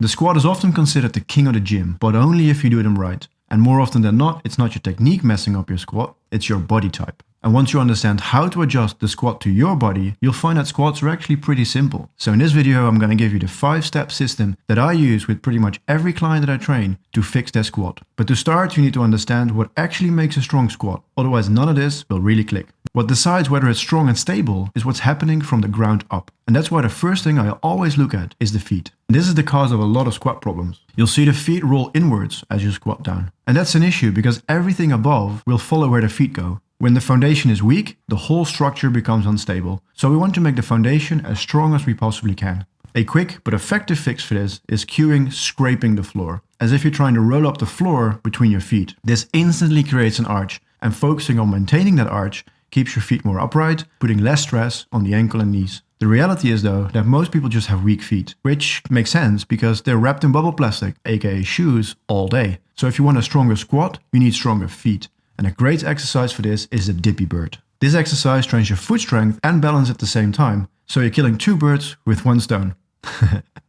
The squat is often considered the king of the gym, but only if you do them right. And more often than not, it's not your technique messing up your squat, it's your body type. And once you understand how to adjust the squat to your body, you'll find that squats are actually pretty simple. So in this video, I'm going to give you the 5-step system that I use with pretty much every client that I train to fix their squat. But to start, you need to understand what actually makes a strong squat. Otherwise, none of this will really click. What decides whether it's strong and stable is what's happening from the ground up. And that's why the first thing I always look at is the feet. And this is the cause of a lot of squat problems. You'll see the feet roll inwards as you squat down. And that's an issue because everything above will follow where the feet go. When the foundation is weak, the whole structure becomes unstable. So we want to make the foundation as strong as we possibly can. A quick but effective fix for this is cueing scraping the floor, as if you're trying to roll up the floor between your feet. This instantly creates an arch, and focusing on maintaining that arch keeps your feet more upright, putting less stress on the ankle and knees. The reality is though that most people just have weak feet, which makes sense because they're wrapped in bubble plastic, aka shoes, all day. So if you want a stronger squat, you need stronger feet. And a great exercise for this is the dippy bird. This exercise trains your foot strength and balance at the same time, so you're killing 2 birds with 1 stone.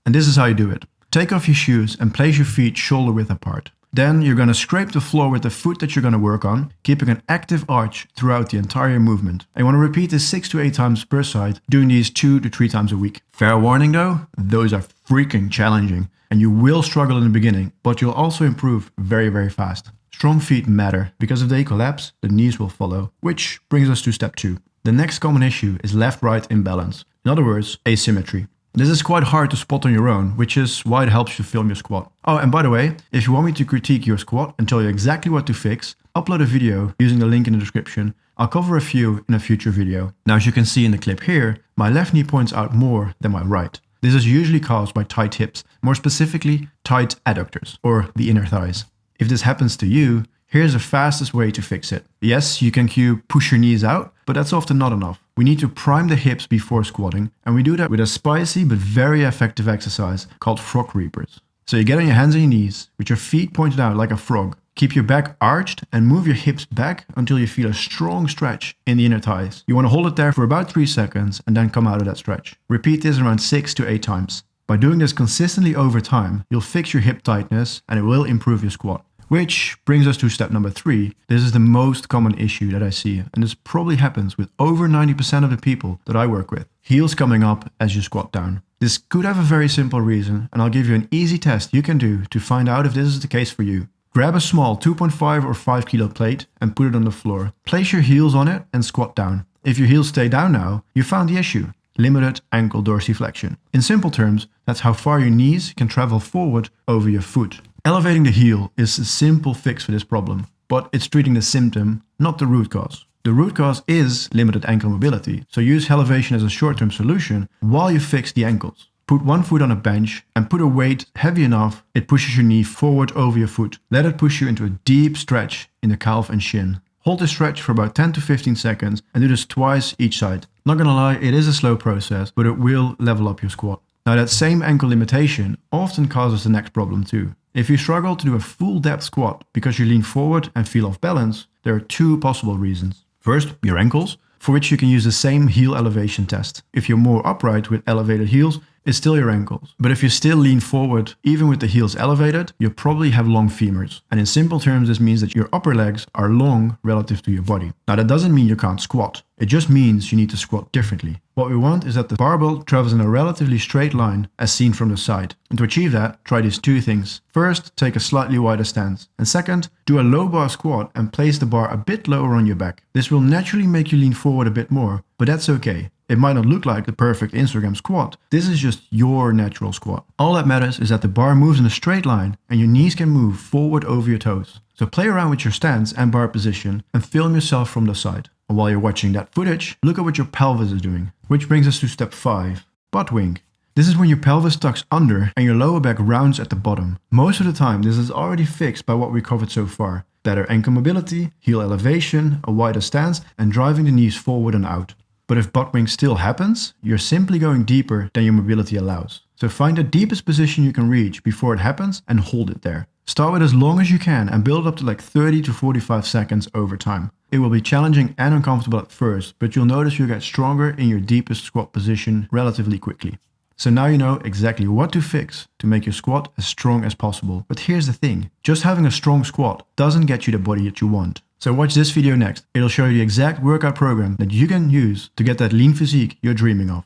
And this is how you do it. Take off your shoes and place your feet shoulder width apart. Then you're going to scrape the floor with the foot that you're going to work on, keeping an active arch throughout the entire movement. And you want to repeat this 6 to 8 times per side, doing these 2 to 3 times a week. Fair warning though, those are freaking challenging and you will struggle in the beginning, but you'll also improve very, very fast. Strong feet matter because if they collapse, the knees will follow, which brings us to step 2. The next common issue is left-right imbalance. In other words, asymmetry. This is quite hard to spot on your own, which is why it helps you film your squat. Oh, and by the way, if you want me to critique your squat and tell you exactly what to fix, upload a video using the link in the description. I'll cover a few in a future video. Now, as you can see in the clip here, my left knee points out more than my right. This is usually caused by tight hips, more specifically tight adductors, or the inner thighs. If this happens to you, here's the fastest way to fix it. Yes, you can cue push your knees out, but that's often not enough. We need to prime the hips before squatting, and we do that with a spicy but very effective exercise called frog reapers. So you get on your hands and your knees, with your feet pointed out like a frog. Keep your back arched and move your hips back until you feel a strong stretch in the inner thighs. You want to hold it there for about 3 seconds and then come out of that stretch. Repeat this around 6 to 8 times. By doing this consistently over time, you'll fix your hip tightness and it will improve your squat. Which brings us to step number 3. This is the most common issue that I see, and this probably happens with over 90% of the people that I work with. Heels coming up as you squat down. This could have a very simple reason, and I'll give you an easy test you can do to find out if this is the case for you. Grab a small 2.5 or 5 kilo plate and put it on the floor. Place your heels on it and squat down. If your heels stay down now, you found the issue. Limited ankle dorsiflexion. In simple terms, that's how far your knees can travel forward over your foot. Elevating the heel is a simple fix for this problem, but it's treating the symptom, not the root cause. The root cause is limited ankle mobility, so use elevation as a short-term solution while you fix the ankles. Put one foot on a bench and put a weight heavy enough it pushes your knee forward over your foot. Let it push you into a deep stretch in the calf and shin. Hold the stretch for about 10 to 15 seconds and do this twice each side. Not gonna lie, it is a slow process, but it will level up your squat. Now that same ankle limitation often causes the next problem too. If you struggle to do a full depth squat because you lean forward and feel off balance, there are 2 possible reasons. First, your ankles, for which you can use the same heel elevation test. If you're more upright with elevated heels, it's still your ankles. But if you still lean forward, even with the heels elevated, you probably have long femurs. And in simple terms, this means that your upper legs are long relative to your body. Now that doesn't mean you can't squat. It just means you need to squat differently. What we want is that the barbell travels in a relatively straight line as seen from the side. And to achieve that, try these 2 things. First, take a slightly wider stance. And second, do a low bar squat and place the bar a bit lower on your back. This will naturally make you lean forward a bit more, but that's okay. It might not look like the perfect Instagram squat. This is just your natural squat. All that matters is that the bar moves in a straight line and your knees can move forward over your toes. So play around with your stance and bar position and film yourself from the side. And while you're watching that footage, look at what your pelvis is doing. Which brings us to step 5, butt wink. This is when your pelvis tucks under and your lower back rounds at the bottom. Most of the time, this is already fixed by what we covered so far. Better ankle mobility, heel elevation, a wider stance, and driving the knees forward and out. But if butt wink still happens, you're simply going deeper than your mobility allows. So find the deepest position you can reach before it happens and hold it there. Start with as long as you can and build up to like 30 to 45 seconds over time. It will be challenging and uncomfortable at first, but you'll notice you get stronger in your deepest squat position relatively quickly. So now you know exactly what to fix to make your squat as strong as possible. But here's the thing, just having a strong squat doesn't get you the body that you want. So watch this video next. It'll show you the exact workout program that you can use to get that lean physique you're dreaming of.